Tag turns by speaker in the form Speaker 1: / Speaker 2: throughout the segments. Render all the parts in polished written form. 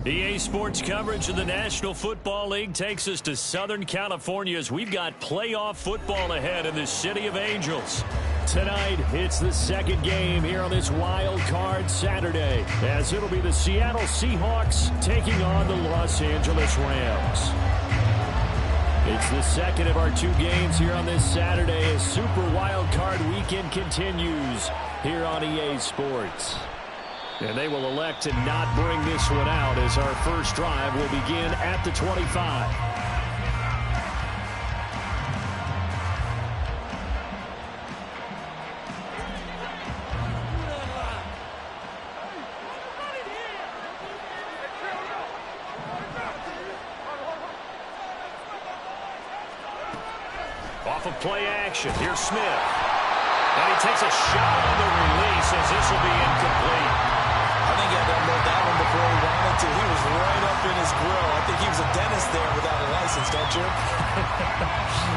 Speaker 1: EA Sports coverage of the National Football League takes us to Southern California as we've got playoff football ahead in the City of Angels. Tonight, it's the second game here on this Wild Card Saturday, as it'll be the Seattle Seahawks taking on the Los Angeles Rams. It's the second of our two games here on this Saturday as Super Wild Card Weekend continues here on EA Sports. And they will elect to not bring this one out as our first drive will begin at the 25. Off of play action, here's Smith. And he takes a shot on the release as this will be incomplete.
Speaker 2: I think he had to unload that one before he wanted to. He was right up in his grill. I think he was a dentist there without a license, don't you?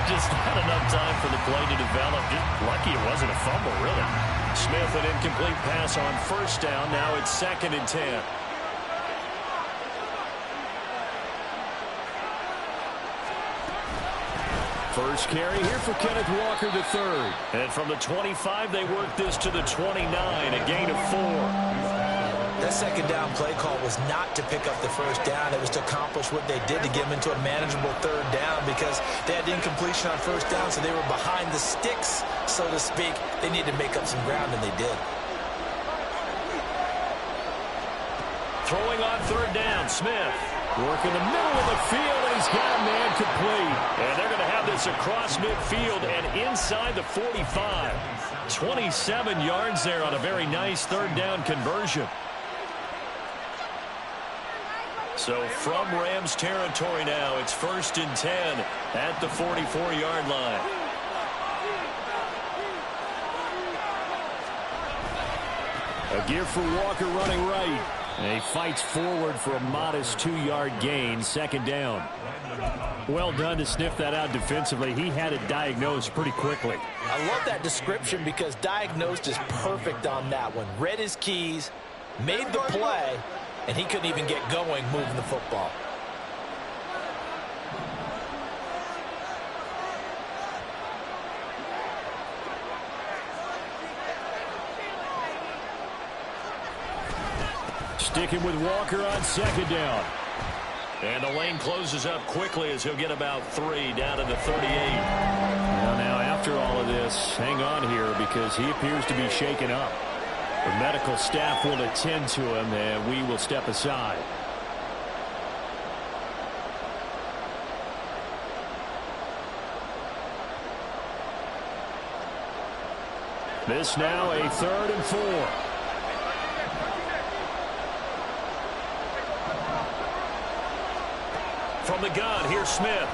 Speaker 1: Just not enough time for the play to develop. Just lucky it wasn't a fumble, really. Smith, an incomplete pass on first down. Now it's 2nd and 10. First carry here for Kenneth Walker III. And from the 25, they work this to the 29, a gain of 4.
Speaker 2: That second down play call was not to pick up the first down. It was to accomplish what they did to get them into a manageable third down because they had incompletion on first down, so they were behind the sticks, so to speak. They needed to make up some ground, and they did.
Speaker 1: Throwing on third down, Smith. Work in the middle of the field, and he's got a man complete. And they're going to have this across midfield and inside the 45. 27 yards there on a very nice third down conversion. So from Rams territory now, it's 1st and 10 at the 44-yard line. A give for Walker running right. And he fights forward for a modest 2-yard gain, 2nd down. Well done to sniff that out defensively. He had it diagnosed pretty quickly.
Speaker 2: I love that description because diagnosed is perfect on that one. Read his keys, made the play, and he couldn't even get going moving the football.
Speaker 1: Sticking with Walker on 2nd down. And the lane closes up quickly as he'll get about 3 down to the 38. Well, now, after all of this, hang on here because he appears to be shaken up. The medical staff will attend to him, and we will step aside. This now a 3rd and 4. From the gun, here's Smith.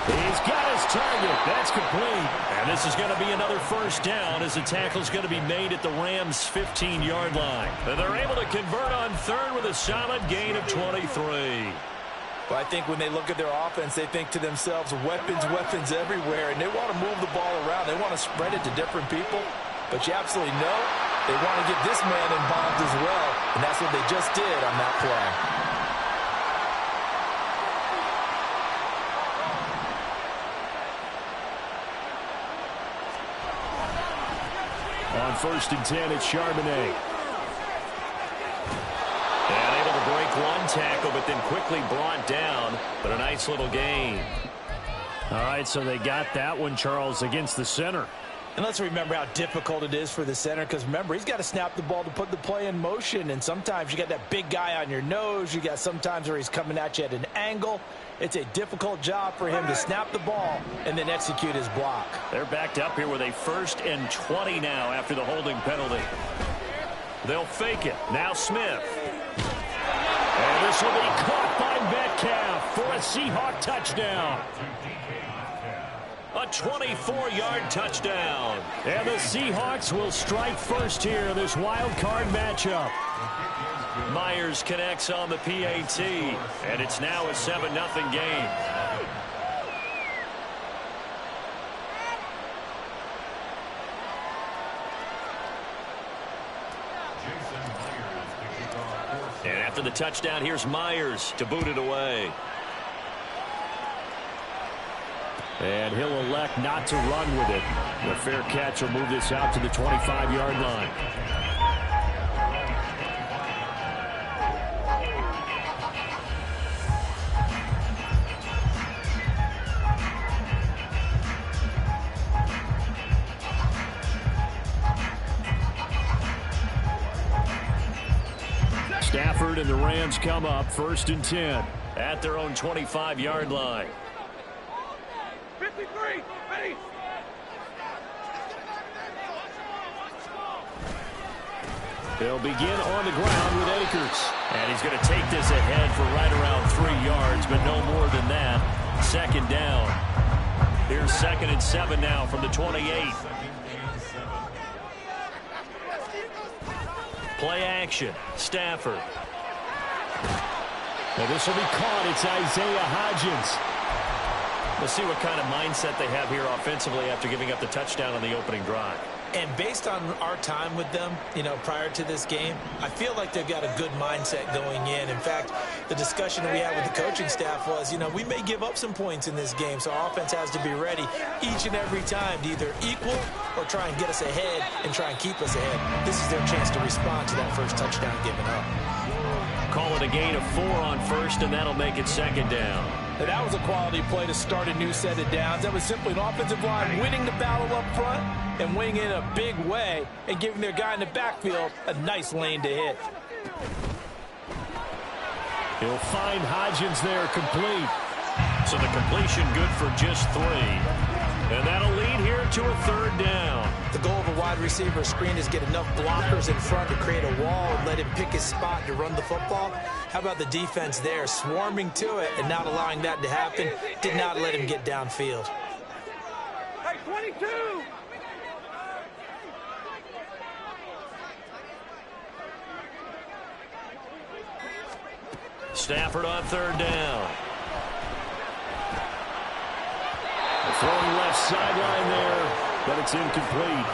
Speaker 1: He's got his target. That's complete. And this is going to be another first down as the tackle's going to be made at the Rams' 15-yard line. And they're able to convert on 3rd with a solid gain of 23.
Speaker 2: Well, I think when they look at their offense, they think to themselves, weapons, weapons everywhere, and they want to move the ball around. They want to spread it to different people. But you absolutely know they want to get this man involved as well, and that's what they just did on that play.
Speaker 1: On 1st and 10, it's Charbonnet. And able to break one tackle, but then quickly brought down. But a nice little gain. All right, so they got that one, Charles, against the center.
Speaker 2: And let's remember how difficult it is for the center, because remember, he's got to snap the ball to put the play in motion, and sometimes you got that big guy on your nose. You got sometimes where he's coming at you at an angle. It's a difficult job for him to snap the ball and then execute his block.
Speaker 1: They're backed up here with a 1st and 20 now after the holding penalty. They'll fake it. Now Smith. And this will be caught by Metcalf for a Seahawk touchdown. A 24-yard touchdown. And the Seahawks will strike first here in this wild card matchup. Myers connects on the PAT, and it's now a 7-0 game. And After the touchdown, here's Myers to boot it away. And he'll elect not to run with it. The fair catch will move this out to the 25-yard line. Stafford and the Rams come up 1st and 10 at their own 25-yard line.
Speaker 3: 53, ready.
Speaker 1: They'll begin on the ground with Akers. And he's going to take this ahead for right around 3 yards, but no more than that. 2nd down. Here's 2nd and 7 now from the 28. Play action. Stafford. Now this will be caught. It's Isaiah Hodgins. We'll see what kind of mindset they have here offensively after giving up the touchdown on the opening drive.
Speaker 2: And based on our time with them, prior to this game, I feel like they've got a good mindset going in. In fact, the discussion that we had with the coaching staff was, we may give up some points in this game, so our offense has to be ready each and every time to either equal or try and get us ahead and try and keep us ahead. This is their chance to respond to that first touchdown given up.
Speaker 1: Call it a gain of 4 on 1st, and that'll make it 2nd down.
Speaker 2: Now, that was a quality play to start a new set of downs. That was simply an offensive line winning the battle up front and winning in a big way and giving their guy in the backfield a nice lane to hit.
Speaker 1: He'll find Hodgins there complete. So the completion good for just 3. And that'll lead here to a 3rd down.
Speaker 2: The goal of a wide receiver screen is get enough blockers in front to create a wall and let him pick his spot to run the football. How about the defense there, swarming to it and not allowing that to happen? Did not let him get downfield.
Speaker 3: Hey, 22.
Speaker 1: Stafford on 3rd down. Throwing left sideline there, but it's incomplete.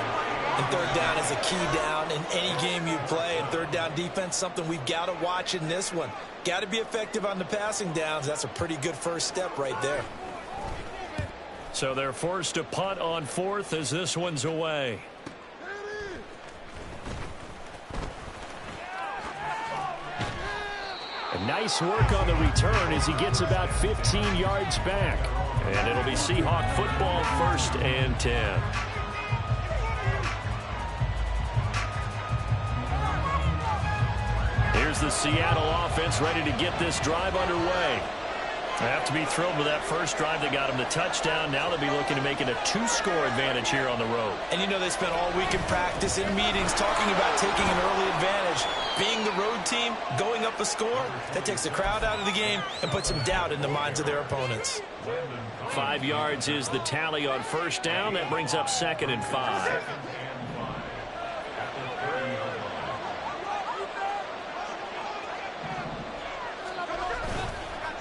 Speaker 2: And 3rd down is a key down in any game you play. And 3rd down defense, something we've got to watch in this one. Got to be effective on the passing downs. That's a pretty good first step right there.
Speaker 1: So they're forced to punt on 4th as this one's away. A nice work on the return as he gets about 15 yards back. And it'll be Seahawk football 1st and 10. Here's the Seattle offense ready to get this drive underway. They have to be thrilled with that first drive that got them the touchdown. Now they'll be looking to make it a 2-score advantage here on the road.
Speaker 2: And they spent all week in practice, in meetings, talking about taking an early advantage. Being the road team, going up a score, that takes the crowd out of the game and puts some doubt in the minds of their opponents.
Speaker 1: 5 yards is the tally on 1st down. That brings up 2nd and 5.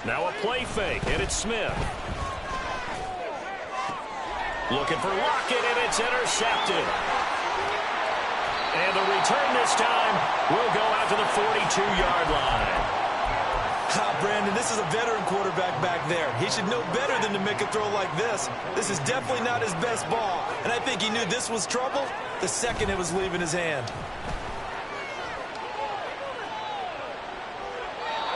Speaker 1: Now a play fake, and it's Smith. Looking for Lockett, and it's intercepted. And the return this time will go out to the 42-yard line.
Speaker 2: Brandon, this is a veteran quarterback back there. He should know better than to make a throw like this. This is definitely not his best ball, and I think he knew this was trouble the second it was leaving his hand.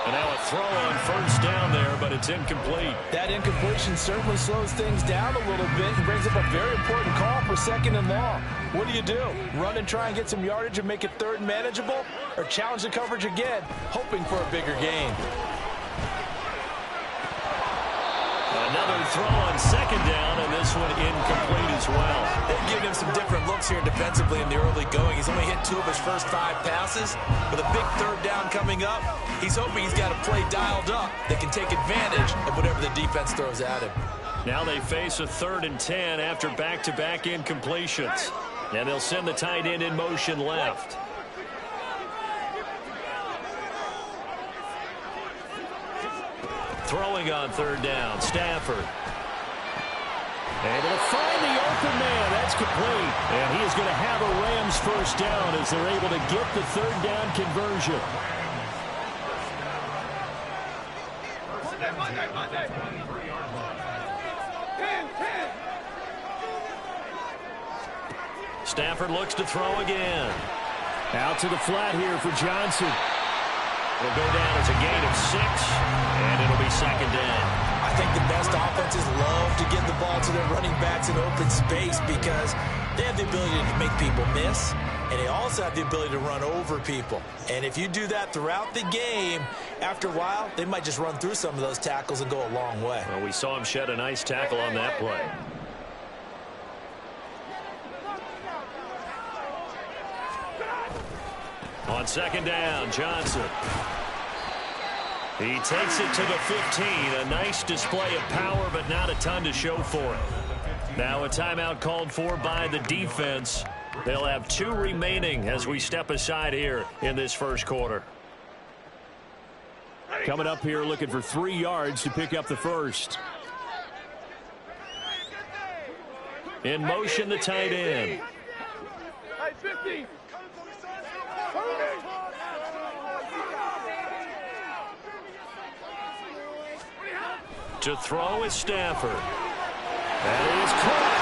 Speaker 1: And now a throw on 1st down there, but it's incomplete.
Speaker 2: That incompletion certainly slows things down a little bit and brings up a very important call for 2nd and long. What do? Run and try and get some yardage and make it 3rd manageable? Or challenge the coverage again, hoping for a bigger gain?
Speaker 1: Another throw on 2nd down, and this one incomplete as well.
Speaker 2: They've given him some different looks here defensively in the early going. He's only hit 2 of his first 5 passes. With a big 3rd down coming up, he's hoping he's got a play dialed up that can take advantage of whatever the defense throws at him.
Speaker 1: Now they face a 3rd and 10 after back-to-back incompletions. And they'll send the tight end in motion left. Throwing on 3rd down, Stafford. Able to find the open man. That's complete. And he is going to have a Rams 1st down as they're able to get the 3rd down conversion. Stafford looks to throw again. Out to the flat here for Johnson. It'll go down as a gain of 6, and it'll be second down.
Speaker 2: I think the best offenses love to get the ball to their running backs in open space because they have the ability to make people miss, and they also have the ability to run over people. And if you do that throughout the game, after a while, they might just run through some of those tackles and go a long way.
Speaker 1: Well, we saw him shed a nice tackle on that play. On second down, Johnson. He takes it to the 15. A nice display of power, but not a ton to show for it. Now a timeout called for by the defense. They'll have 2 remaining as we step aside here in this first quarter. Coming up here looking for 3 yards to pick up the first. In motion, the tight end. To throw is Stafford. That is caught.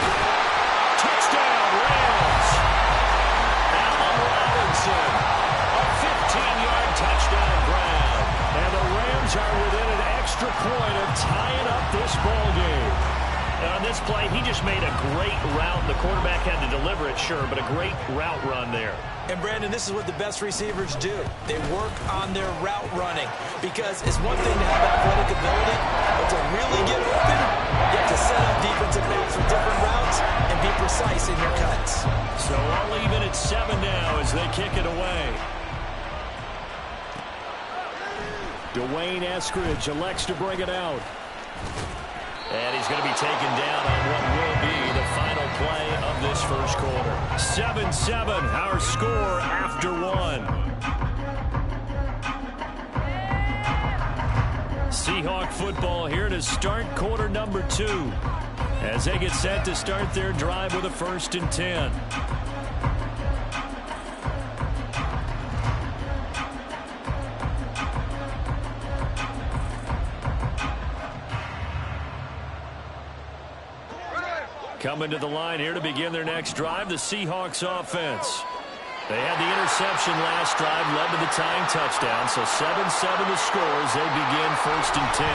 Speaker 1: Touchdown, Rams. Allen Robinson. A 15-yard touchdown grab. And the Rams are within an extra point of tying up this ball game. And on this play, he just made a great route. The quarterback had to deliver it, sure, but a great route run there.
Speaker 2: And, Brandon, this is what the best receivers do. They work on their route running because it's one thing to have athletic ability, but to really get open, you have to set up defensive backs with different routes and be precise in your cuts.
Speaker 1: So all even at 7 now as they kick it away. Dwayne Eskridge elects to bring it out. And he's going to be taken down on what will be the final play of this first quarter. 7-7, our score after 1. Seahawk football here to start quarter number 2 as they get set to start their drive with a 1st and 10. Coming to the line here to begin their next drive, the Seahawks offense. They had the interception last drive, led to the tying touchdown, so 7-7 the score as they begin 1st and 10.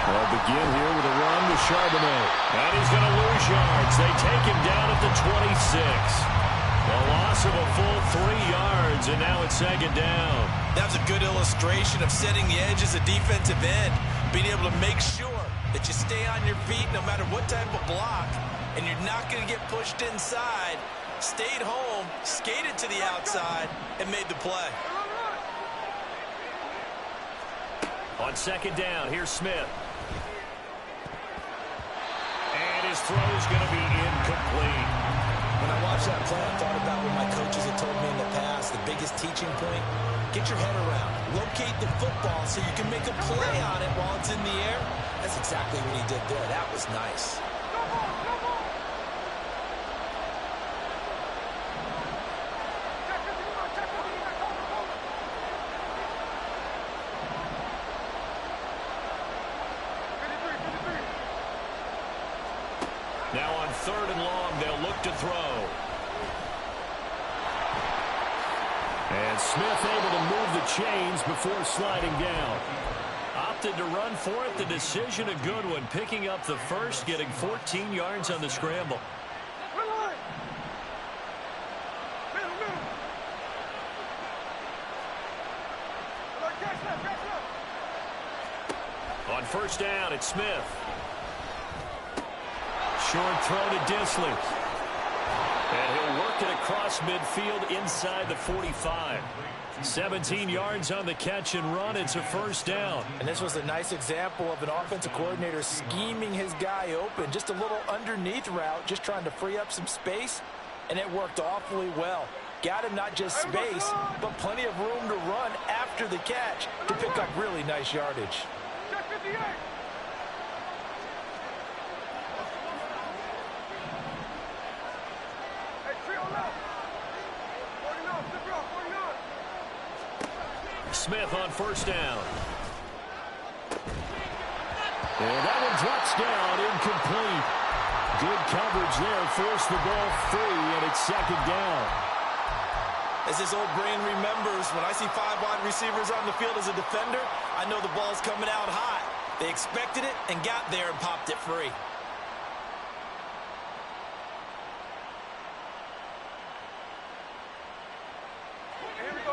Speaker 1: They'll begin here with a run to Charbonnet. And he's going to lose yards. They take him down at the 26. A loss of a full 3 yards, and now it's second down.
Speaker 2: That was a good illustration of setting the edge as a defensive end, being able to make sure that you stay on your feet no matter what type of block, and you're not going to get pushed inside. Stayed home, skated to the outside, and made the play.
Speaker 1: On second down, here's Smith. And his throw's going to be incomplete.
Speaker 2: When I watched that play, I thought about what my coaches had told me in the past. The biggest teaching point, get your head around. Locate the football so you can make a play on it while it's in the air. That's exactly what he did there. That was nice.
Speaker 1: Now on 3rd and long, they'll look to throw. And Smith able to move the chains before sliding down. Opted to run for it. The decision a good one. Picking up the first, getting 14 yards on the scramble. On 1st down, it's Smith. Short throw to Disley. And he'll work it across midfield inside the 45. 17 yards on the catch and run. It's a 1st down.
Speaker 2: And this was a nice example of an offensive coordinator scheming his guy open. Just a little underneath route, just trying to free up some space. And it worked awfully well. Got him not just space, but plenty of room to run after the catch to pick up really nice yardage.
Speaker 1: Smith on 1st down. And that one drops down incomplete. Good coverage there. Forced the ball free, and it's second down.
Speaker 2: As this old brain remembers, when I see 5 wide receivers on the field as a defender, I know the ball's coming out hot. They expected it and got there and popped it free.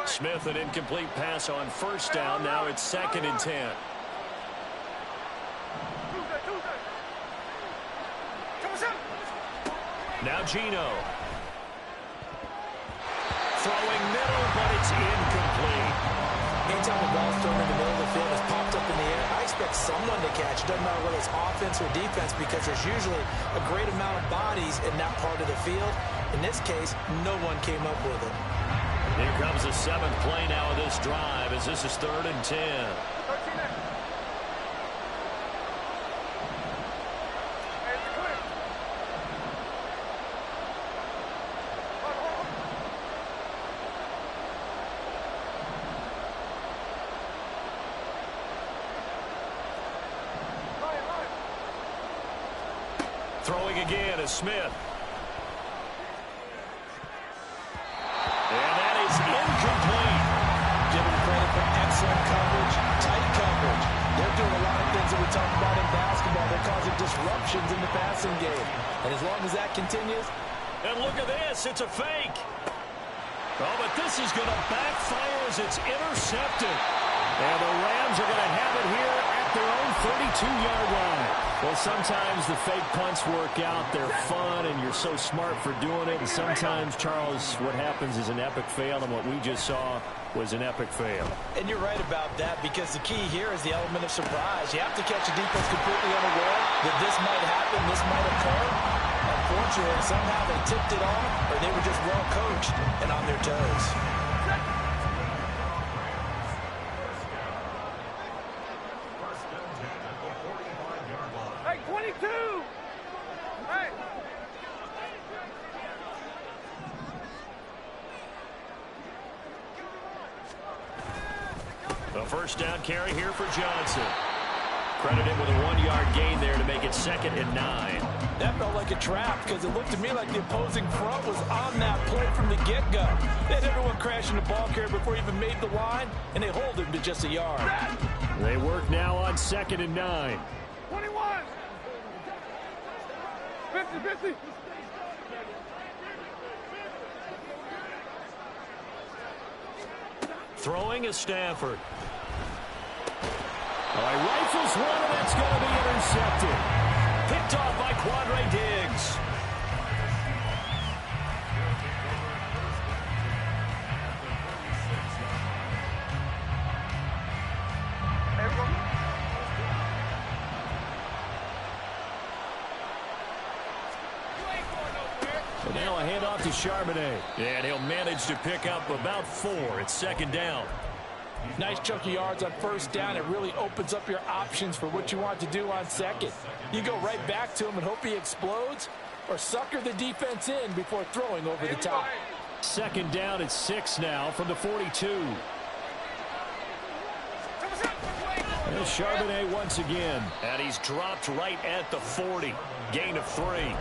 Speaker 1: Smith, an incomplete pass on first down. Now it's 2nd and 10. Now Geno. Throwing middle, but it's incomplete.
Speaker 2: Anytime the ball's thrown in the middle of the field, it's popped up in the air, I expect someone to catch. It doesn't matter whether it's offense or defense, because there's usually a great amount of bodies in that part of the field. In this case, no one came up with it.
Speaker 1: Here comes the 7th play now of this drive, as this is 3rd and 10. Throwing again is Smith. And that is incomplete.
Speaker 2: Give him credit for excellent coverage, tight coverage. They're doing a lot of things that we talk about in basketball. They're causing disruptions in the passing game. And as long as that continues.
Speaker 1: And look at this. It's a fake. Oh, but this is going to backfire as it's intercepted. And the Rams are going to have it here at their own 32-yard line. Well, sometimes the fake punts work out. They're fun, and you're so smart for doing it. And sometimes, Charles, what happens is an epic fail, and what we just saw was an epic fail.
Speaker 2: And you're right about that, because the key here is the element of surprise. You have to catch a defense completely unaware that this might happen, this might occur. Unfortunately, somehow they tipped it off, or they were just well coached and on their toes.
Speaker 3: Hey, 22! Hey!
Speaker 1: A first down carry here for Johnson. Credited with a 1-yard gain there to make it 2nd and 9.
Speaker 2: That felt like a trap, because it looked to me like the opposing front was on that play from the get-go. They had everyone crashing the ball carrier before he even made the line, and they hold him to just a yard.
Speaker 1: They work now on 2nd and 9.
Speaker 3: 21! 50, 50!
Speaker 1: Throwing is Stafford. All right, rifles one, and that's going to be intercepted. Picked off by Quandre Diggs. And now a handoff to Charbonnet. And he'll manage to pick up about 4. It's 2nd down.
Speaker 2: Nice chunk of yards on first down. It really opens up your options for what you want to do on second. You go right back to him and hope he explodes, or sucker the defense in before throwing over the top.
Speaker 1: 2nd down at 6 now from the 42. There's Charbonnet once again. And he's dropped right at the 40. Gain of 3.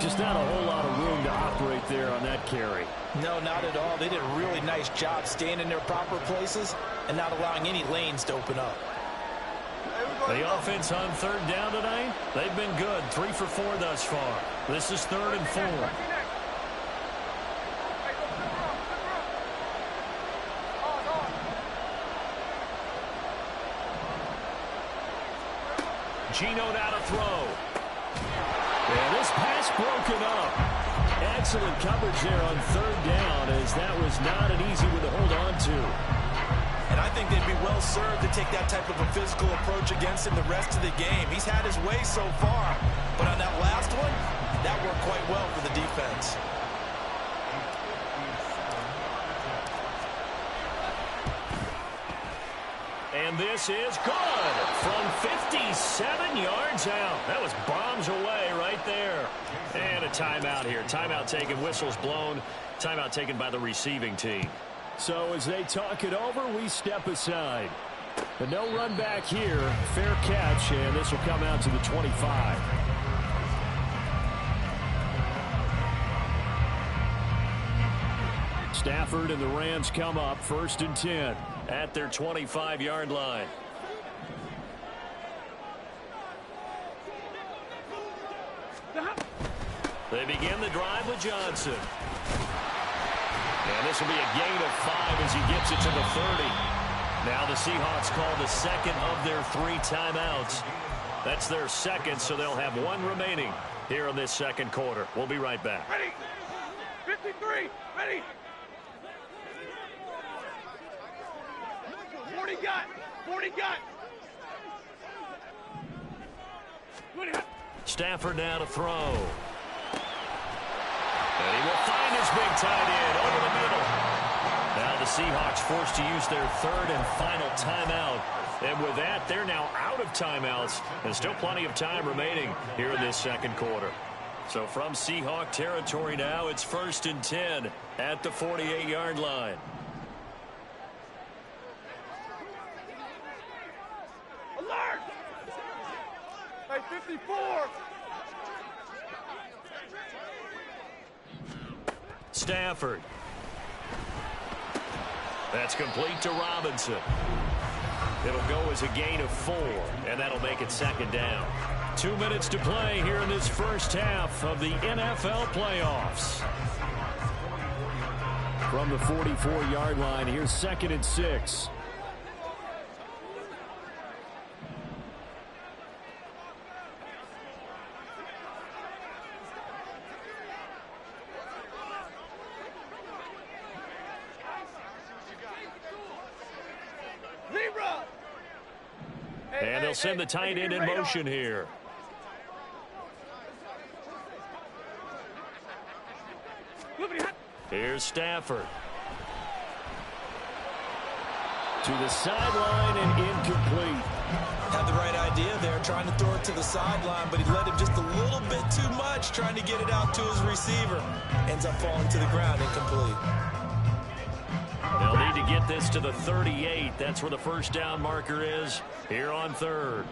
Speaker 1: Just not a whole lot of room to operate there on that carry.
Speaker 2: No, not at all. They did a really nice job staying in their proper places and not allowing any lanes to open up.
Speaker 1: The offense on 3rd down tonight, they've been good. 3 for 4 thus far. This is 3rd and 4. Geno now to throw. And this pass broken up. Excellent coverage there on 3rd down, as that was not an easy one to hold on to.
Speaker 2: And I think they'd be well served to take that type of a physical approach against him the rest of the game. He's had his way so far, but on that last one, that worked quite well for the defense.
Speaker 1: And this is good from 57 yards out. That was bombs away right there. And a timeout here. Timeout taken, whistles blown. Timeout taken by the receiving team. So as they talk it over, we step aside. But no run back here. Fair catch, and this will come out to the 25. Stafford and the Rams come up 1st and 10 at their 25-yard line. They begin the drive with Johnson. And this will be a gain of 5 as he gets it to the 30. Now the Seahawks call the second of their 3 timeouts. That's their second, so they'll have 1 remaining here in this second quarter. We'll be right back.
Speaker 3: Ready. 53. Ready. 40 got. 40 got.
Speaker 1: Stafford now to throw. And he will find his big tight end over the middle. Now the Seahawks forced to use their 3rd and final timeout. And with that, they're now out of timeouts. And still plenty of time remaining here in this second quarter. So from Seahawk territory now, it's 1st and 10 at the 48-yard line.
Speaker 3: Alert! Hey, 54.
Speaker 1: Stafford. That's complete to Robinson. It'll go as a gain of 4, and that'll make it 2nd down. 2 minutes to play here in this first half of the NFL playoffs. From the 44-yard line, here's 2nd and 6. And they'll send the tight end in motion here. Here's Stafford. To the sideline and incomplete.
Speaker 2: Had the right idea there, trying to throw it to the sideline, but he let him just a little bit too much, trying to get it out to his receiver. Ends up falling to the ground, incomplete.
Speaker 1: They'll need to get this to the 38. That's where the first down marker is here on 3rd.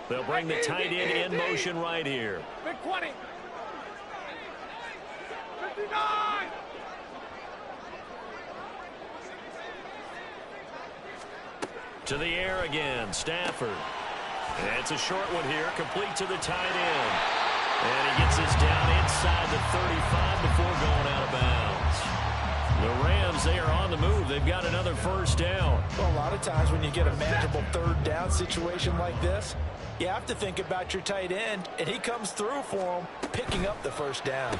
Speaker 1: They'll bring the tight end in motion right here.
Speaker 3: Big 20. 59.
Speaker 1: To the air again, Stafford. And it's a short one here, complete to the tight end. And he gets this down inside the 35 before going out of bounds. The Rams, they are on the move. They've got another first down.
Speaker 2: Well, a lot of times when you get a manageable 3rd down situation like this, you have to think about your tight end, and he comes through for him, picking up the first down.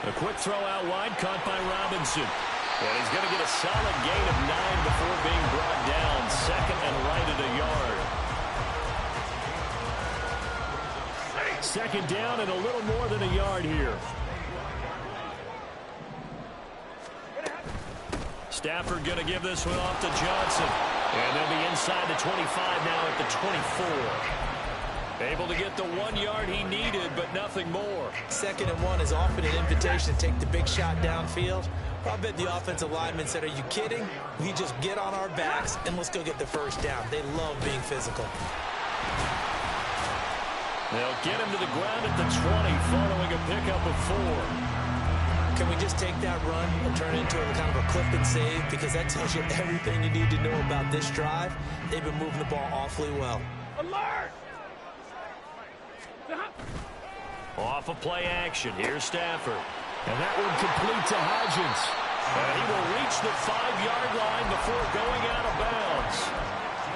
Speaker 1: A quick throw out wide, caught by Robinson. And he's going to get a solid gain of 9 before being brought down. 2nd and right at a yard. 2nd down and a little more than a yard here. Stafford going to give this one off to Johnson. And they'll be inside the 25 now at the 24. Able to get the 1 yard he needed, but nothing more.
Speaker 2: 2nd and 1 is often an invitation to take the big shot downfield. I bet the offensive lineman said, are you kidding? We just get on our backs and let's go get the first down. They love being physical.
Speaker 1: They'll get him to the ground at the 20 following a pickup of 4.
Speaker 2: Can we just take that run and turn it into a kind of a clip and save? Because that tells you everything you need to know about this drive. They've been moving the ball awfully well.
Speaker 3: Alert!
Speaker 1: Off of play action. Here's Stafford. And that one complete to Hodgins. And he will reach the 5-yard line before going out of bounds.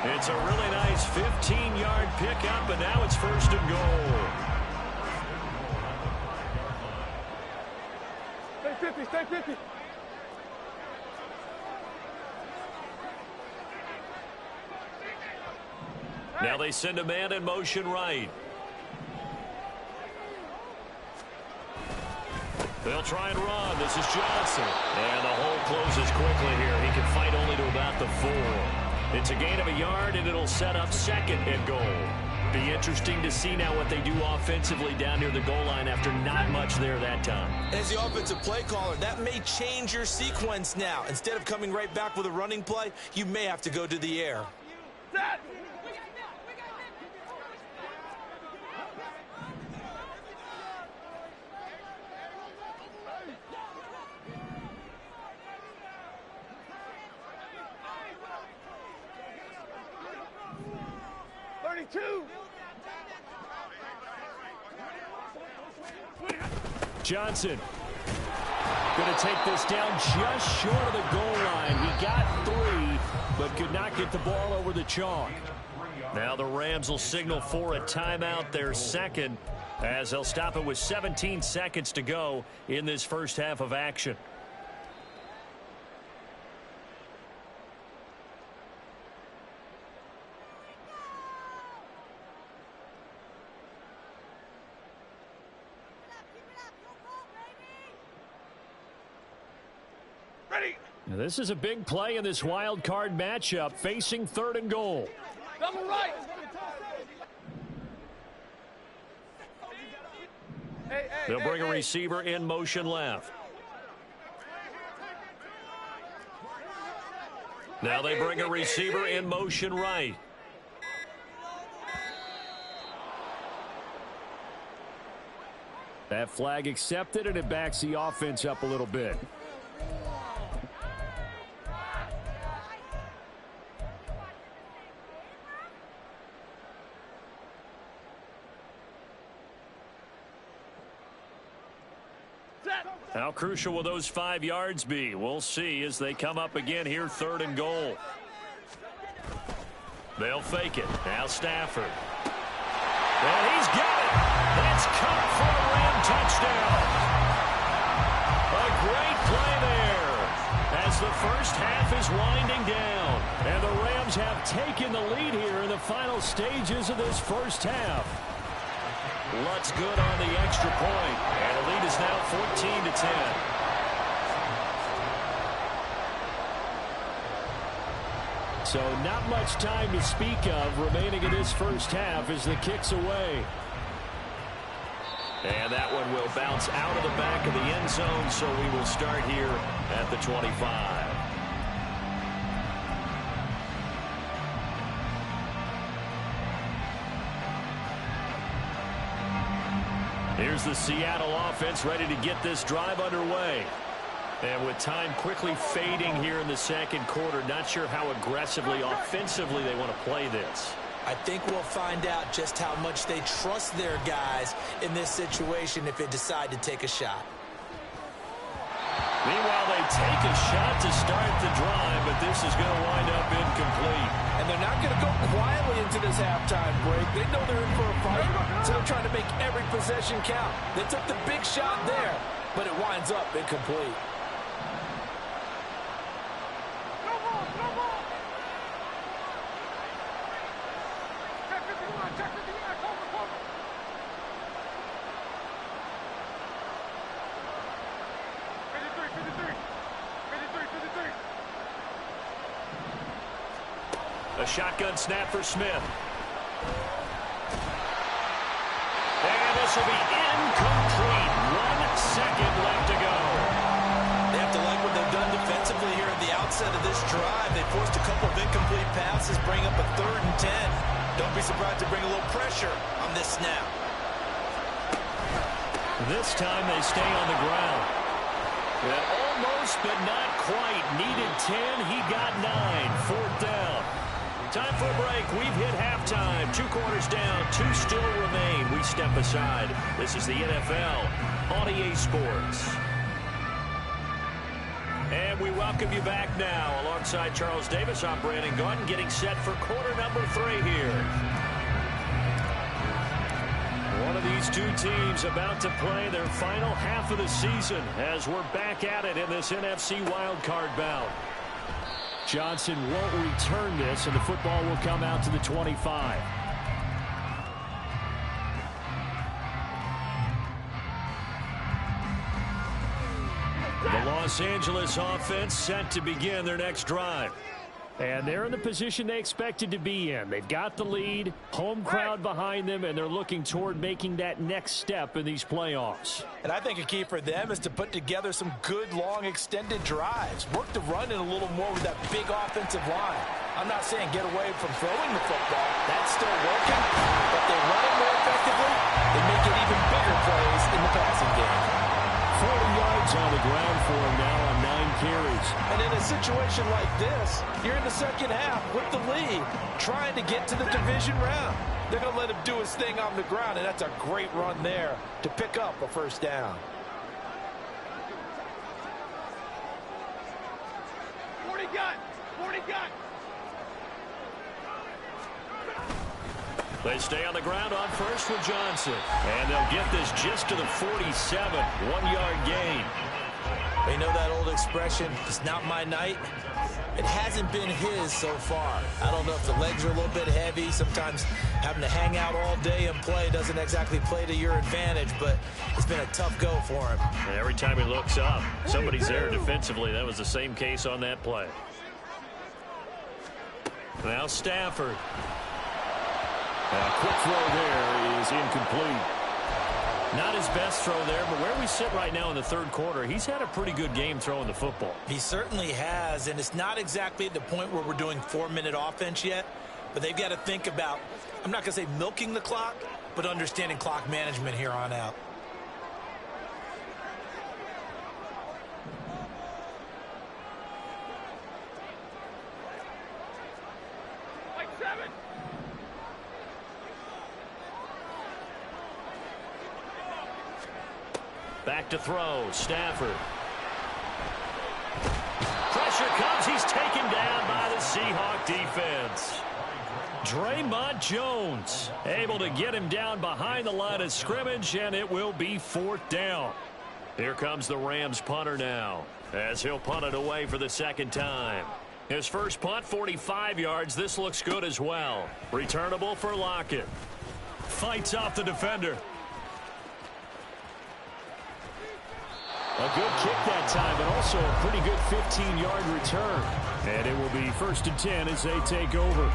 Speaker 1: It's a really nice 15-yard pickup, and now it's 1st and goal.
Speaker 3: Stay 50, stay 50.
Speaker 1: Now they send a man in motion right. They'll try and run. This is Johnson. And the hole closes quickly here. He can fight only to about the 4. It's a gain of a yard, and it'll set up 2nd and goal. Be interesting to see now what they do offensively down near the goal line after not much there that time.
Speaker 2: As the offensive play caller, that may change your sequence now. Instead of coming right back with a running play, you may have to go to the air.
Speaker 3: Set. 22.
Speaker 1: Johnson going to take this down just short of the goal line. He got 3, but could not get the ball over the chalk. Now the Rams will signal for a timeout, their second, as they'll stop it with 17 seconds to go in this first half of action.
Speaker 3: Ready.
Speaker 1: Now, this is a big play in this wild card matchup, facing 3rd and goal.
Speaker 3: Double right.
Speaker 1: They'll bring a receiver in motion left. Now they bring a receiver in motion right. That flag accepted, and it backs the offense up a little bit. How crucial will those 5 yards be? We'll see as they come up again here, 3rd and goal. They'll fake it. Now Stafford. And he's got it. That's caught for a Ram touchdown. A great play there as the first half is winding down. And the Rams have taken the lead here in the final stages of this first half. Lutz good on the extra point, and the lead is now 14-10. So not much time to speak of remaining in this first half as the kick's away. And that one will bounce out of the back of the end zone, so we will start here at the 25. Here's the Seattle offense ready to get this drive underway. And with time quickly fading here in the second quarter, not sure how aggressively, offensively they want to play this.
Speaker 2: I think we'll find out just how much they trust their guys in this situation if they decide to take a shot.
Speaker 1: Meanwhile, they take a shot to start the drive, but this is going to wind up incomplete.
Speaker 2: And they're not going to go quietly into this halftime break. They know they're in for a fight, so they're trying to make every possession count. They took the big shot there, but it winds up incomplete.
Speaker 3: No ball, no ball. Check 51, check 51, cover, cover.
Speaker 1: A shotgun snap for Smith. And this will be incomplete. 1 second left to go.
Speaker 2: They have to like what they've done defensively here at the outset of this drive. They forced a couple of incomplete passes, bring up a 3rd and 10. Don't be surprised to bring a little pressure on this snap.
Speaker 1: This time they stay on the ground. And almost, but not quite. Needed 10. He got 9. 4th down. Time for a break. We've hit halftime. 2 quarters down. 2 still remain. We step aside. This is the NFL on EA Sports. And we welcome you back now. Alongside Charles Davis, I'm Brandon Gaudin, getting set for quarter number 3 here. One of these 2 teams about to play their final half of the season as we're back at it in this NFC wildcard bout. Johnson won't return this, and the football will come out to the 25. The Los Angeles offense set to begin their next drive. And they're in the position they expected to be in. They've got the lead, home crowd behind them, and they're looking toward making that next step in these playoffs.
Speaker 2: And I think a key for them is to put together some good, long, extended drives. Work the run in a little more with that big offensive line. I'm not saying get away from throwing the football. That's still working. But they run it more effectively. They make it even bigger plays in the passing game.
Speaker 1: yards on the ground for him now on 9 carries.
Speaker 2: And in a situation like this, you're in the second half with the lead, trying to get to the division round. They're going to let him do his thing on the ground, and that's a great run there to pick up a first down.
Speaker 3: 40 gun! 40 gun!
Speaker 1: They stay on the ground on first with Johnson. And they'll get this just to the 47. 1-yard gain.
Speaker 2: You know that old expression, it's not my night? It hasn't been his so far. I don't know if the legs are a little bit heavy. Sometimes having to hang out all day and play doesn't exactly play to your advantage, but it's been a tough go for him.
Speaker 1: And every time he looks up, somebody's there defensively. That was the same case on that play. Now Stafford. A quick throw there is incomplete. Not his best throw there, but where we sit right now in the third quarter, he's had a pretty good game throwing the football.
Speaker 2: He certainly has, and it's not exactly at the point where we're doing 4-minute offense yet, but they've got to think about, I'm not going to say milking the clock, but understanding clock management here on out.
Speaker 3: Like 7!
Speaker 1: Back to throw, Stafford. Pressure comes, he's taken down by the Seahawks defense. Draymond Jones able to get him down behind the line of scrimmage, and it will be 4th down. Here comes the Rams punter now, as he'll punt it away for the second time. His first punt, 45 yards. This looks good as well. Returnable for Lockett. Fights off the defender. A good kick that time, but also a pretty good 15-yard return. And it will be 1st and 10 as they take over.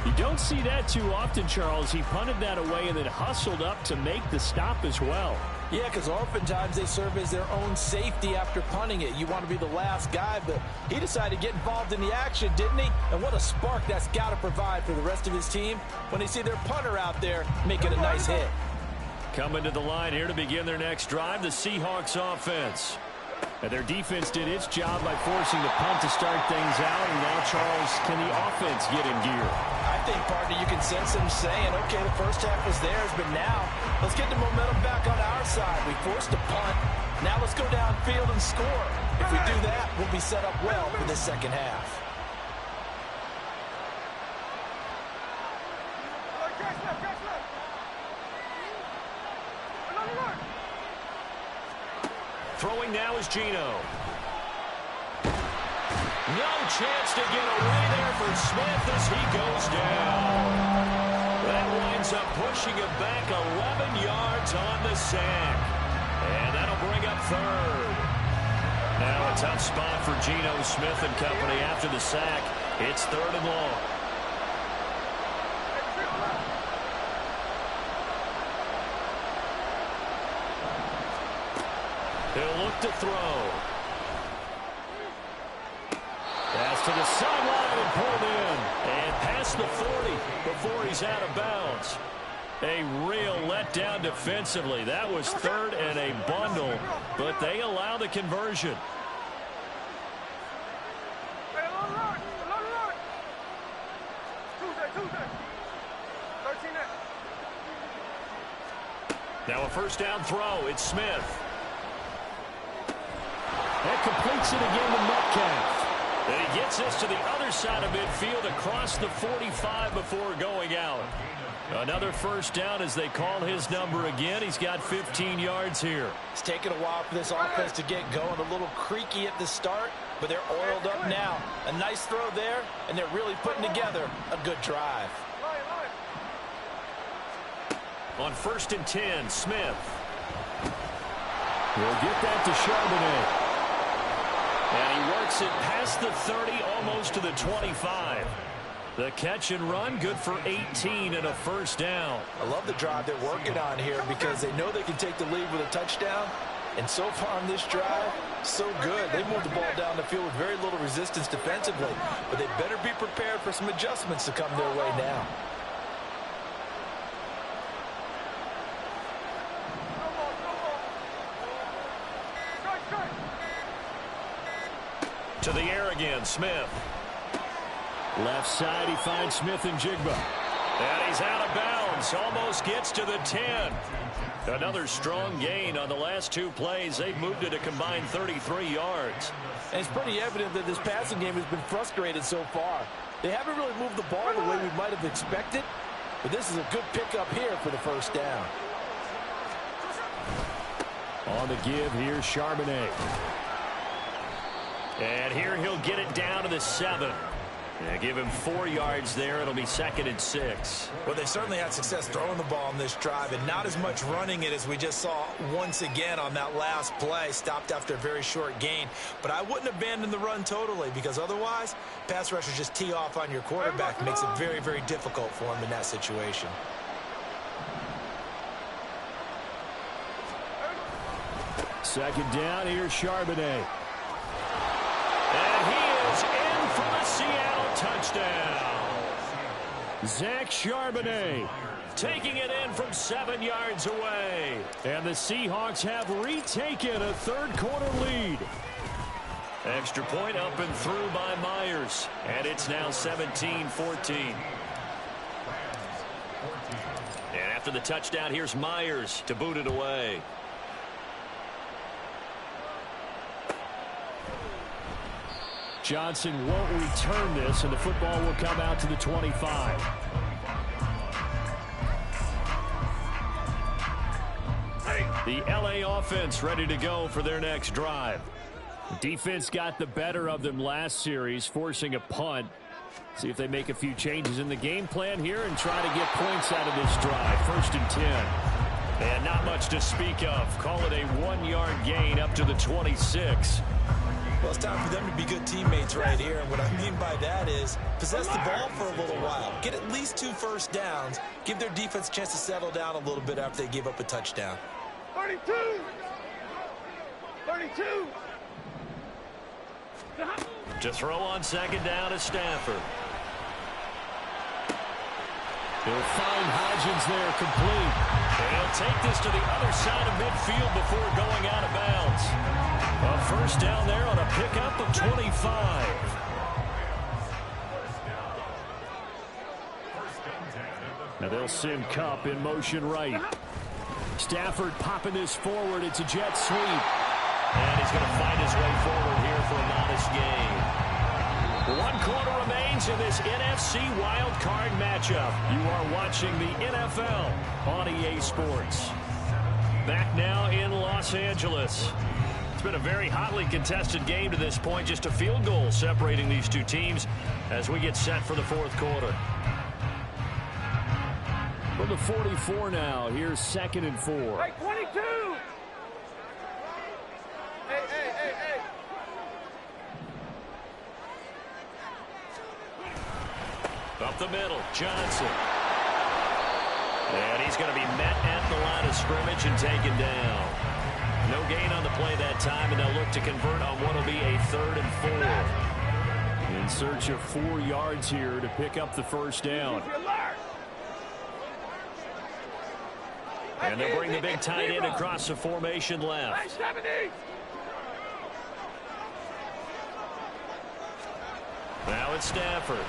Speaker 1: You don't see that too often, Charles. He punted that away and then hustled up to make the stop as well.
Speaker 2: Yeah, because oftentimes they serve as their own safety after punting it. You want to be the last guy, but he decided to get involved in the action, didn't he? And what a spark that's got to provide for the rest of his team when they see their punter out there making a nice hit.
Speaker 1: Coming to the line here to begin their next drive, the Seahawks offense. And their defense did its job by forcing the punt to start things out. And now, Charles, can the offense get in gear?
Speaker 2: I think, partner, you can sense them saying, okay, the first half was theirs, but now let's get the momentum back on our side. We forced a punt. Now let's go downfield and score. If we do that, we'll be set up well for the second half.
Speaker 1: Throwing now is Geno. No chance to get away there for Smith as he goes down. That winds up pushing him back 11 yards on the sack. And that'll bring up 3rd. Now a tough spot for Geno Smith and company after the sack. It's 3rd and long. He'll look to throw. Pass to the sideline and pulled in. And past the 40 before he's out of bounds. A real letdown defensively. That was 3rd and a bundle, but they allow the conversion. Now a first down throw. It's Smith. That completes it again to Metcalf. And he gets this to the other side of midfield across the 45 before going out. Another first down as they call his number again. He's got 15 yards here.
Speaker 2: It's taken a while for this offense to get going. A little creaky at the start, but they're oiled up now. A nice throw there, and they're really putting together a good drive.
Speaker 1: On 1st and 10, Smith. We'll get that to Charbonnet. And he works it past the 30, almost to the 25. The catch and run, good for 18 and a first down.
Speaker 2: I love the drive they're working on here because they know they can take the lead with a touchdown. And so far on this drive, so good. They moved the ball down the field with very little resistance defensively. But they better be prepared for some adjustments to come their way now.
Speaker 1: To the air again, Smith. Left side, he finds Smith and Jigba. And he's out of bounds. Almost gets to the 10. Another strong gain on the last two plays. They've moved it a combined 33 yards.
Speaker 2: And it's pretty evident that this passing game has been frustrated so far. They haven't really moved the ball the way we might have expected, but this is a good pickup here for the first down.
Speaker 1: On the give, here's Charbonnet. And here he'll get it down to the 7. Yeah, give him 4 yards there. It'll be 2nd and 6.
Speaker 2: Well, they certainly had success throwing the ball on this drive and not as much running it as we just saw once again on that last play. Stopped after a very short gain. But I wouldn't abandon the run totally because otherwise, pass rushers just tee off on your quarterback. Makes it very, very difficult for him in that situation.
Speaker 1: Second down, here's Charbonnet. And he is in for the Seattle touchdown. Zach Charbonnet taking it in from 7 yards away. And the Seahawks have retaken a third-quarter lead. Extra point up and through by Myers. And it's now 17-14. And after the touchdown, here's Myers to boot it away. Johnson won't return this, and the football will come out to the 25. The LA offense ready to go for their next drive. Defense got the better of them last series, forcing a punt. See if they make a few changes in the game plan here and try to get points out of this drive. 1st and 10. And not much to speak of. Call it a 1-yard gain up to the 26.
Speaker 2: Well, it's time for them to be good teammates right here. And what I mean by that is possess the ball for a little while. Get at least 2 first downs. Give their defense a chance to settle down a little bit after they give up a touchdown.
Speaker 3: 32. 32.
Speaker 1: To throw on second down is Stafford. He'll find Hodgins there complete. And he'll take this to the other side of midfield before going out of bounds. A first down there on a pickup of 25. Now they'll send Kupp in motion right. Stafford popping this forward. It's a jet sweep. And he's going to find his way forward here for a modest gain. 1 quarter remains in this NFC wildcard matchup. You are watching the NFL on EA Sports. Back now in Los Angeles. It's been a very hotly contested game to this point. Just a field goal separating these two teams as we get set for the 4th quarter. From the 44 now, here's 2nd and 4.
Speaker 3: Hey, 22. Hey.
Speaker 1: Up the middle, Johnson. And he's going to be met at the line of scrimmage and taken down. No gain on the play that time, and they'll look to convert on what will be a 3rd and 4. In search of 4 yards here to pick up the first down. And they'll bring the big tight end across the formation left. Now it's Stafford.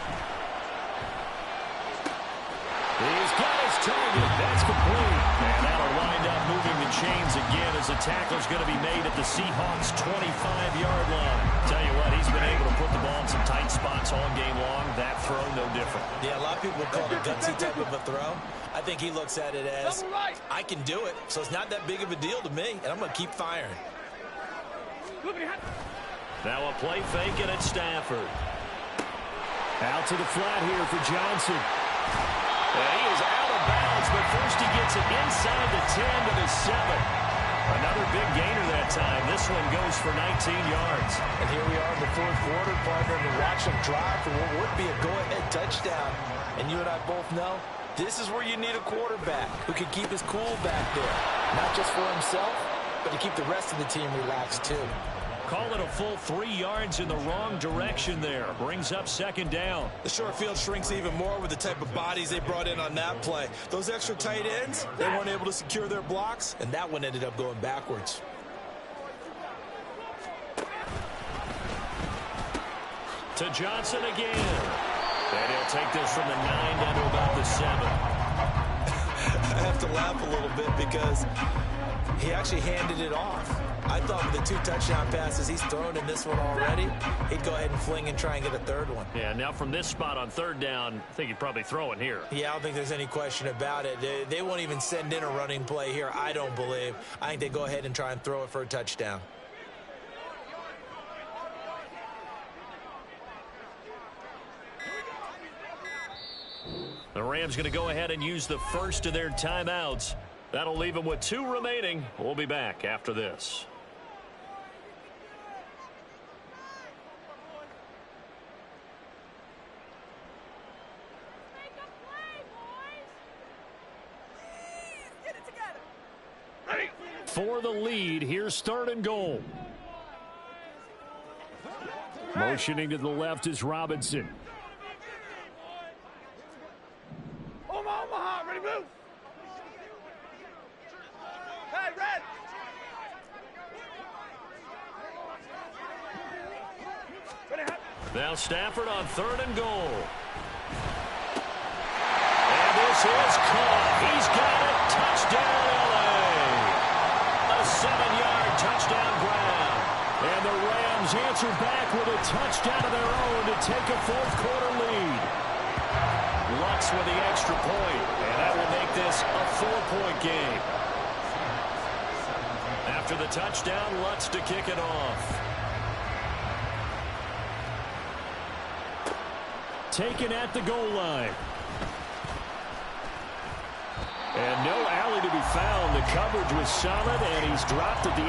Speaker 1: He's got his target. That's complete. And that'll wind up moving the chains again as the tackle's going to be made at the Seahawks' 25-yard line. Tell you what, he's been able to put the ball in some tight spots all game long. That throw, no different.
Speaker 2: Yeah, a lot of people would call it a gutsy type of a throw. I think he looks at it as, I can do it, so it's not that big of a deal to me, and I'm going to keep firing.
Speaker 1: Now a play fake, and it's Stafford. Out to the flat here for Johnson. And he is out of bounds, but first he gets it inside the 10 to the 7. Another big gainer that time. This one goes for 19 yards.
Speaker 2: And here we are in the 4th quarter, partner, to watch him drive for what would be a go-ahead touchdown. And you and I both know this is where you need a quarterback who can keep his cool back there. Not just for himself, but to keep the rest of the team relaxed too.
Speaker 1: Call it a full 3 yards in the wrong direction there. Brings up second down.
Speaker 2: The short field shrinks even more with the type of bodies they brought in on that play. Those extra tight ends, they weren't able to secure their blocks, and that one ended up going backwards.
Speaker 1: To Johnson again. And he'll take this from the 9 down to about the 7.
Speaker 2: I have to laugh a little bit because he actually handed it off. I thought with the 2 touchdown passes he's thrown in this one already, he'd go ahead and fling and try and get a third one.
Speaker 1: Yeah, now from this spot on 3rd down, I think he'd probably throw it here.
Speaker 2: Yeah, I don't think there's any question about it. They won't even send in a running play here, I don't believe. I think they go ahead and try and throw it for a touchdown.
Speaker 1: The Rams going to go ahead and use the first of their timeouts. That'll leave them with 2 remaining. We'll be back after this. For the lead, here's 3rd and goal. Motioning to the left is Robinson.
Speaker 3: Omaha, ready, move. Hey, red.
Speaker 1: Now Stafford on 3rd and goal. And this is caught. He's got it. Touchdown, L.A. A 7-yard touchdown grab. And the Rams answer back with a touchdown of their own to take a 4th-quarter lead. Lutz with the extra point, and that will make this a 4-point game. After the touchdown, Lutz to kick it off. Taken at the goal line. And no alley to be found. The coverage was solid, and he's dropped at the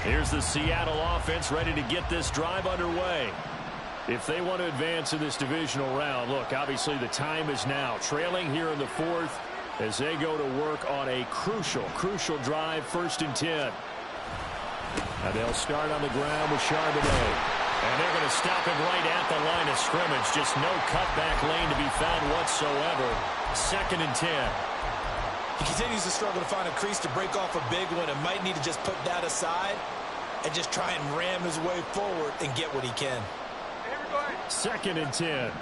Speaker 1: 18. Here's the Seattle offense ready to get this drive underway. If they want to advance in this divisional round, look, obviously the time is now. Trailing here in the 4th as they go to work on a crucial drive, 1st and 10. And they'll start on the ground with Charbonnet. And they're going to stop him right at the line of scrimmage. Just no cutback lane to be found whatsoever. 2nd and 10.
Speaker 2: He continues to struggle to find a crease to break off a big one and might need to just put that aside and just try and ram his way forward and get what he can.
Speaker 1: 2nd and 10.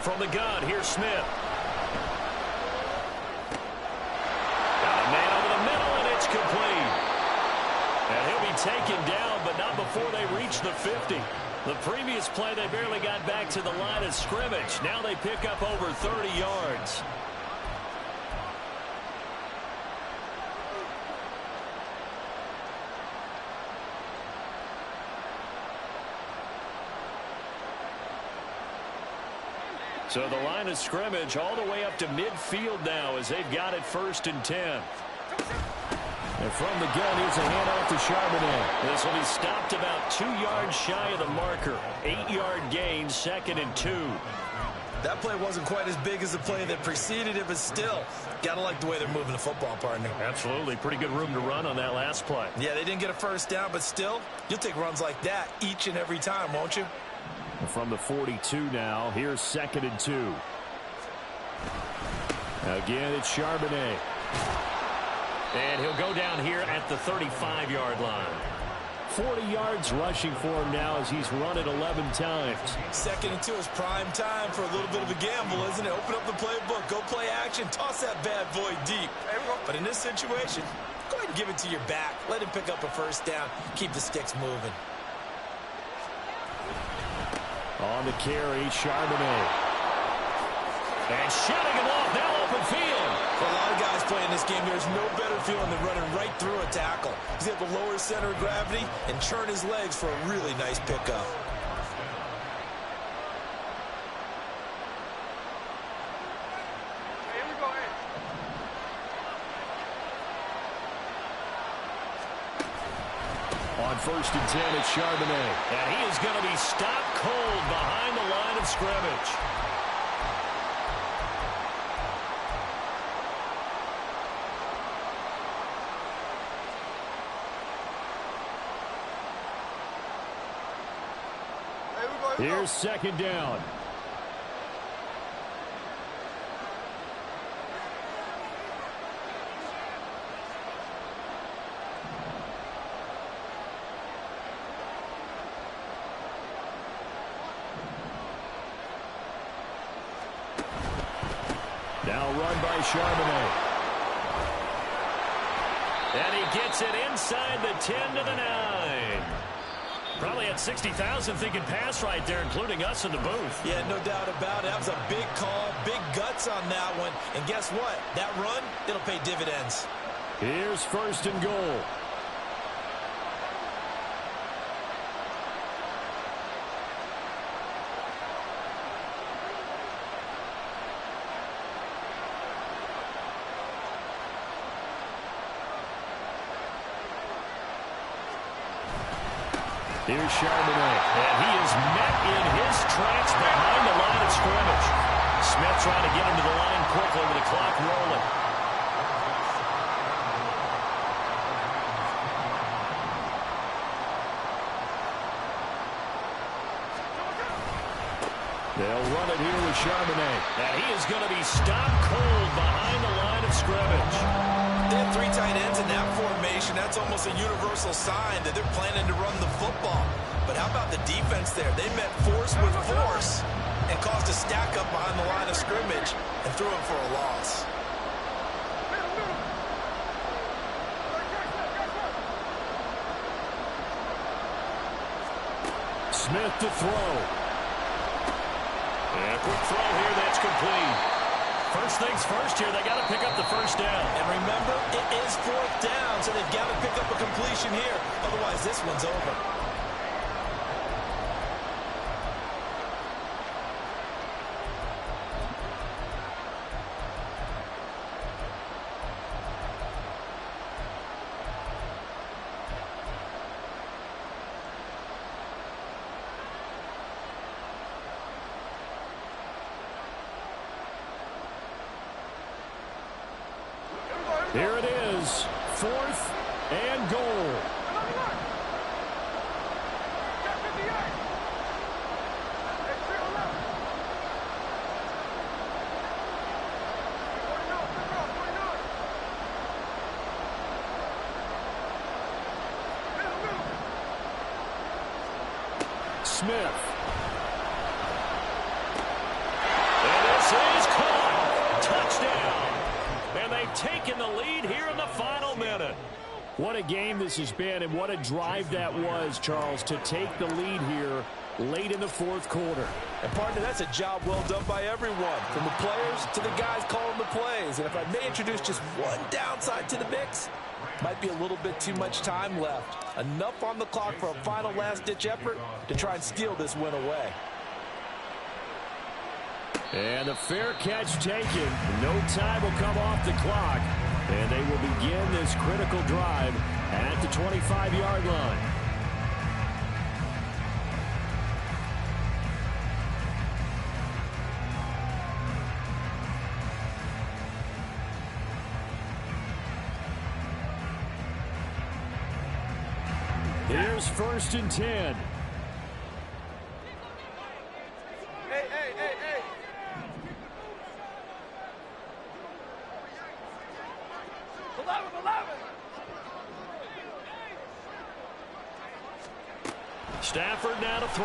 Speaker 1: From the gun, here's Smith. Got a man over the middle, and it's complete. And he'll be taken down, but not before they reach the 50. The previous play, they barely got back to the line of scrimmage. Now they pick up over 30 yards. So the line of scrimmage all the way up to midfield now as they've got it 1st and 10. And from the gun, here's a handoff to Charbonnet. This will be stopped about 2 yards shy of the marker. 8-yard gain, 2nd and 2.
Speaker 2: That play wasn't quite as big as the play that preceded it, but still, gotta like the way they're moving the football, partner.
Speaker 1: Absolutely. Pretty good room to run on that last play.
Speaker 2: Yeah, they didn't get a 1st down, but still, you'll take runs like that each and every time, won't you?
Speaker 1: From the 42 now, here's 2nd and 2. Again, it's Charbonnet. And he'll go down here at the 35-yard line. 40 yards rushing for him now as he's run it 11 times.
Speaker 2: 2nd and 2 is prime time for a little bit of a gamble, isn't it? Open up the playbook, go play action, toss that bad boy deep. But in this situation, go ahead and give it to your back. Let him pick up a 1st down. Keep the sticks moving.
Speaker 1: On the carry, Charbonnet. And shutting him off, now open field.
Speaker 2: For a lot of guys playing this game, there's no better feeling than running right through a tackle. He's able to lower his center of gravity and churn his legs for a really nice pickup.
Speaker 1: On 1st and 10, it's Charbonnet. And he is going to be stopped cold behind the line of scrimmage. Here's second down. Now run by Charbonnet. And he gets it inside the 10 to the 9. Probably had 60,000 thinking pass right there, including us in the booth.
Speaker 2: Yeah, no doubt about it. That was a big call, big guts on that one. And guess what? That run, it'll pay dividends.
Speaker 1: Here's first and goal. Here's Charbonnet, and he is met in his tracks behind the line of scrimmage. Smith trying to get him to the line quickly with the clock rolling. They'll run it here with Charbonnet, and he is going to be stopped cold behind the line of scrimmage.
Speaker 2: They have three tight ends in that formation. That's almost a universal sign that they're planning to run the football. But how about the defense there? They met force with force and caused a stack up behind the line of scrimmage and threw him for a loss.
Speaker 1: Smith to throw. And a quick throw here, that's complete. First things first here, they got to pick up the first down.
Speaker 2: And remember, it is fourth down, so they've got to pick up a completion here. Otherwise, this one's over.
Speaker 1: Here it is, fourth and goal. Smith. And this is caught. Touchdown. And they've taken the lead here in the final minute. What a game this has been, and what a drive that was, Charles, to take the lead here late in the fourth quarter.
Speaker 2: And partner, that's a job well done by everyone, from the players to the guys calling the plays. And if I may introduce just one downside to the mix, might be a little bit too much time left. Enough on the clock for a final last-ditch effort to try and steal this win away.
Speaker 1: And the fair catch taken. No time will come off the clock. And they will begin this critical drive at the 25-yard line. Here's first and 10. Stafford now to throw.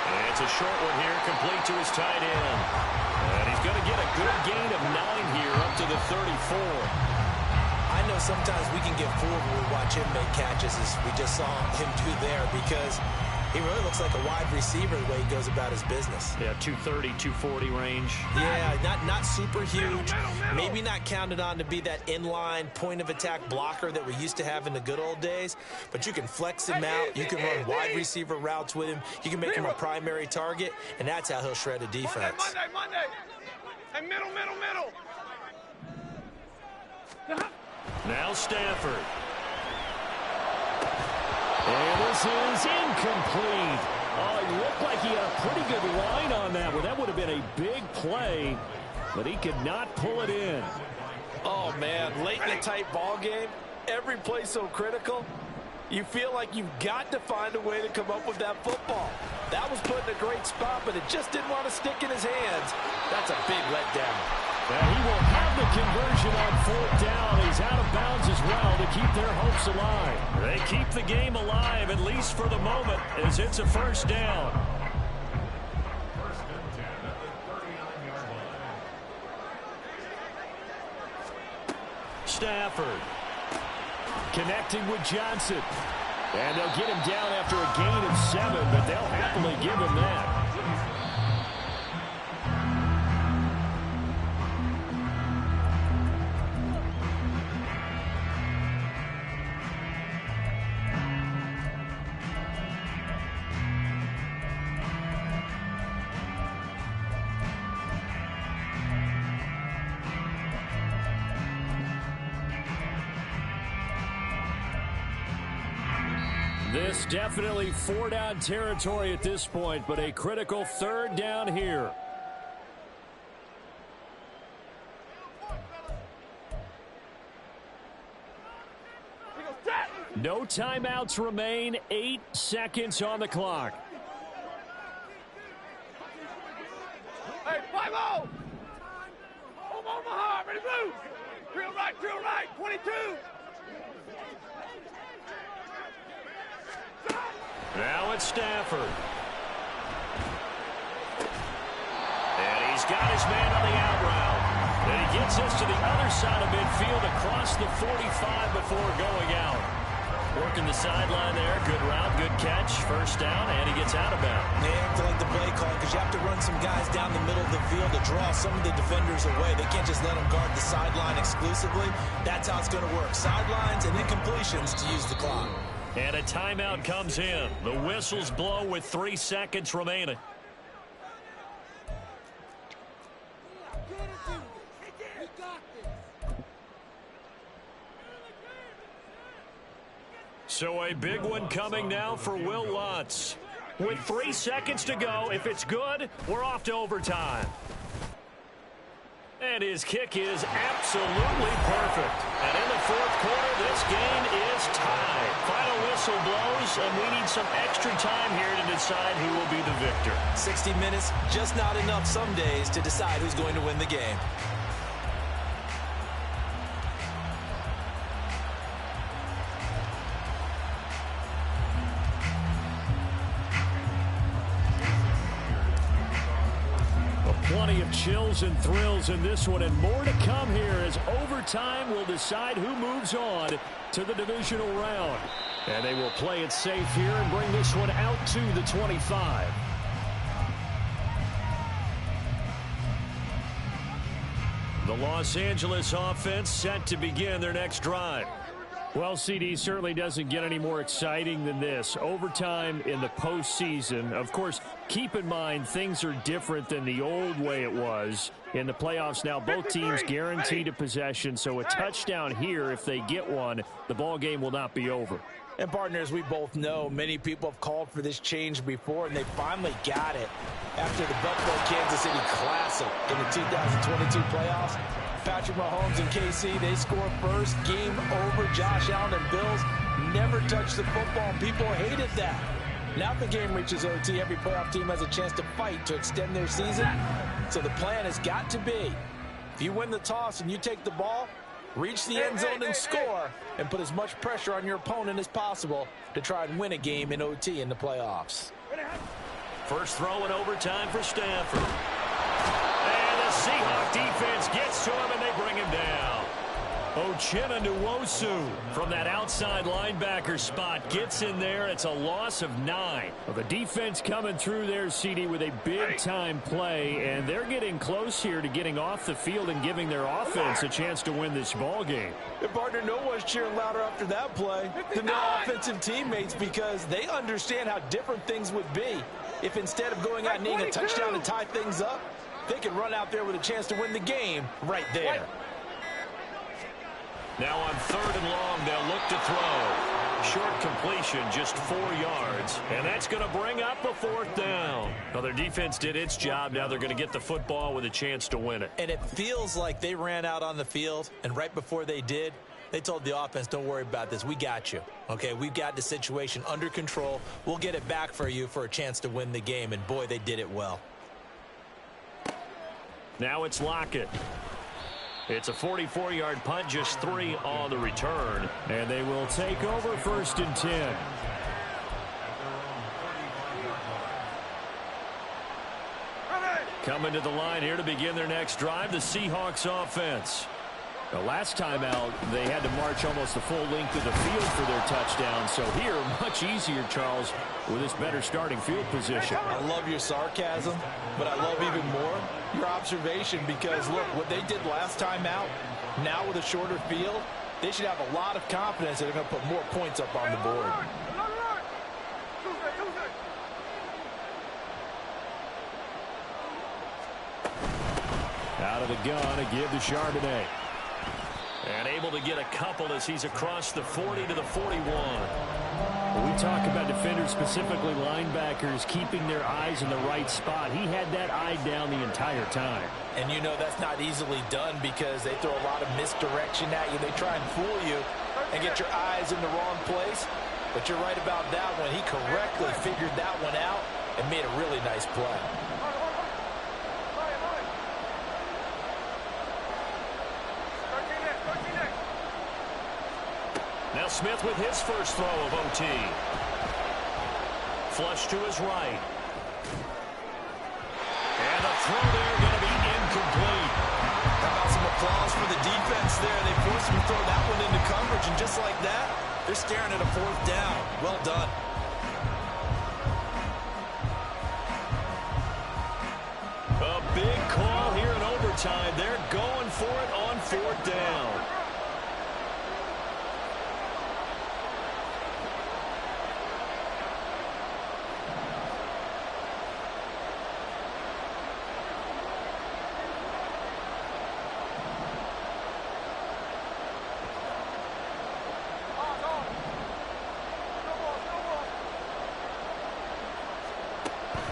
Speaker 1: And it's a short one here, complete to his tight end. And he's going to get a good gain of 9 here, up to the 34.
Speaker 2: I know sometimes we can get fooled when we watch him make catches, as we just saw him do there, because he really looks like a wide receiver the way he goes about his business.
Speaker 1: Yeah, 230, 240 range.
Speaker 2: Yeah, not super huge. Maybe not counted on to be that inline point-of-attack blocker that we used to have in the good old days. But you can flex him out. You can run wide receiver routes with him. You can make him a primary target, and that's how he'll shred a defense.
Speaker 3: Monday. Hey, middle.
Speaker 1: Now Stafford. And this is incomplete. Oh, he looked like he had a pretty good line on that one. That would have been a big play, but he could not pull it in.
Speaker 2: Oh, man, late in a tight ball game, every play so critical. You feel like you've got to find a way to come up with that football. That was put in a great spot, but it just didn't want to stick in his hands. That's a big letdown.
Speaker 1: He will have the conversion on 4th down. He's out of bounds as well to keep their hopes alive. They keep the game alive, at least for the moment, as it's a 1st down. Stafford connecting with Johnson. And they'll get him down after a gain of 7, but they'll happily give him that. This definitely 4-down territory at this point, but a critical 3rd down here. No timeouts remain. 8 seconds on the clock.
Speaker 3: Hey, 5-0. Home Omaha, ready to move. Drill right, 22.
Speaker 1: Now it's Stafford. And he's got his man on the out route. And he gets us to the other side of midfield across the 45 before going out. Working the sideline there. Good route, good catch. 1st down, and he gets out of bounds.
Speaker 2: They act like the play call because you have to run some guys down the middle of the field to draw some of the defenders away. They can't just let them guard the sideline exclusively. That's how it's going to work. Sidelines and incompletions to use the clock.
Speaker 1: And a timeout comes in. The whistles blow with 3 seconds remaining. So a big one coming now for Will Lutz. With 3 seconds to go, if it's good, we're off to overtime. And his kick is absolutely perfect. And in the 4th quarter, this game is tied. Final whistle blows, and we need some extra time here to decide who will be the victor.
Speaker 2: 60 minutes, just not enough some days to decide who's going to win the game.
Speaker 1: Plenty of chills and thrills in this one, and more to come here as overtime will decide who moves on to the divisional round. And they will play it safe here and bring this one out to the 25. The Los Angeles offense set to begin their next drive. Well, CD certainly doesn't get any more exciting than this. Overtime in the postseason. Of course, keep in mind things are different than the old way it was. In the playoffs now, both teams guaranteed a possession, so a touchdown here, if they get one, the ball game will not be over.
Speaker 2: And partners, we both know many people have called for this change before, and they finally got it after the Buffalo-Kansas City Classic in the 2022 playoffs. Patrick Mahomes and KC, they score first. Game over. Josh Allen and Bills never touched the football. People hated that. Now if the game reaches OT, every playoff team has a chance to fight to extend their season. So the plan has got to be, if you win the toss and you take the ball, reach the end zone and score, and put as much pressure on your opponent as possible to try and win a game in OT in the playoffs.
Speaker 1: First throw in overtime for Stafford. And the Seahawks defense gets to him, and they bring him down. Uchenna Nwosu from that outside linebacker spot gets in there. It's a loss of 9. Well, the defense coming through there, CD, with a big-time play, and they're getting close here to getting off the field and giving their offense a chance to win this ball game.
Speaker 2: And partner, no one's cheering louder after that play than their offensive teammates, because they understand how different things would be if instead of going out and needing a touchdown to tie things up, they can run out there with a chance to win the game right there.
Speaker 1: Now on 3rd and long, they'll look to throw. Short completion, just 4 yards. And that's going to bring up a 4th down. Well, their defense did its job. Now they're going to get the football with a chance to win it.
Speaker 2: And it feels like they ran out on the field, and right before they did, They told the offense, don't worry about this. We got you. Okay, we've got the situation under control. We'll get it back for you for a chance to win the game. And, boy, they did it well.
Speaker 1: Now it's Lockett. It's a 44-yard punt, just 3 on the return. And they will take over 1st and 10. Coming to the line here to begin their next drive, the Seahawks offense. The last time out, they had to march almost the full length of the field for their touchdown. So here, much easier, Charles, with this better starting field position.
Speaker 2: I love your sarcasm, but I love even more your observation because, look, what they did last time out, now with a shorter field, they should have a lot of confidence that they're going to put more points up on the board.
Speaker 1: Out of the gun, a give to Charbonnet. And able to get a couple as he's across the 40 to the 41. When we talk about defenders, specifically linebackers, keeping their eyes in the right spot. He had that eye down the entire time.
Speaker 2: And you know that's not easily done because they throw a lot of misdirection at you. They try and fool you and get your eyes in the wrong place. But you're right about that one. He correctly figured that one out and made a really nice play.
Speaker 1: Now Smith with his first throw of OT. Flush to his right. And the throw there going to be incomplete.
Speaker 2: How about some applause for the defense there? They forced him to throw that one into coverage, and just like that, they're staring at a 4th down. Well done.
Speaker 1: A big call here in overtime. They're going for it on 4th down.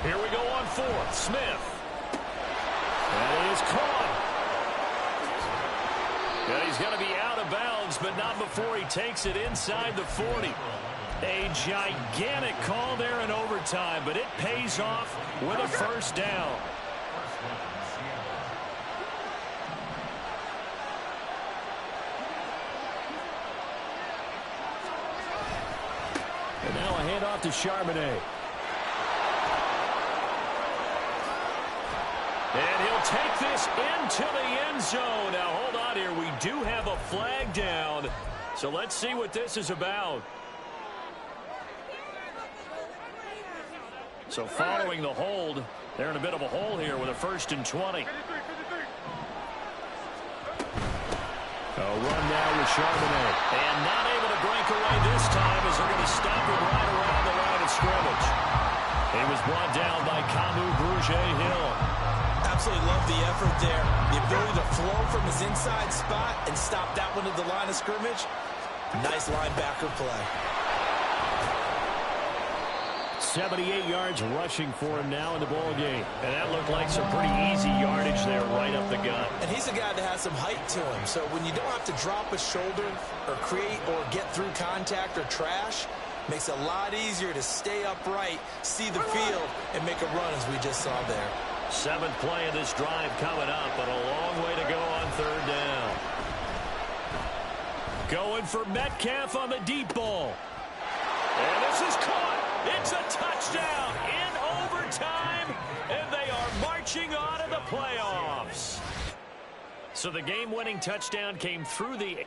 Speaker 1: Here we go on 4th. Smith. And he is caught. And he's going to be out of bounds, but not before he takes it inside the 40. A gigantic call there in overtime, but it pays off with a 1st down. And now a handoff to Charbonnet. And he'll take this into the end zone. Now, hold on here. We do have a flag down. So let's see what this is about. So following the hold, they're in a bit of a hole here with a 1st and 20. A run now with Charbonnet. And not able to break away this time as they're going to stop him right around the line of scrimmage. He was brought down by Camu Brugier-Hill.
Speaker 2: Absolutely love the effort there. The ability to flow from his inside spot and stop that one at the line of scrimmage. Nice linebacker play.
Speaker 1: 78 yards rushing for him now in the ball game. And that looked like some pretty easy yardage there right up the gut.
Speaker 2: And he's a guy that has some height to him. So when you don't have to drop a shoulder or create or get through contact or trash, makes it a lot easier to stay upright, see the field, and make a run as we just saw there.
Speaker 1: 7th play of this drive coming up, but a long way to go on 3rd down. Going for Metcalf on the deep ball. And this is caught. It's a touchdown in overtime, and they are marching on to the playoffs. So the game-winning touchdown came through the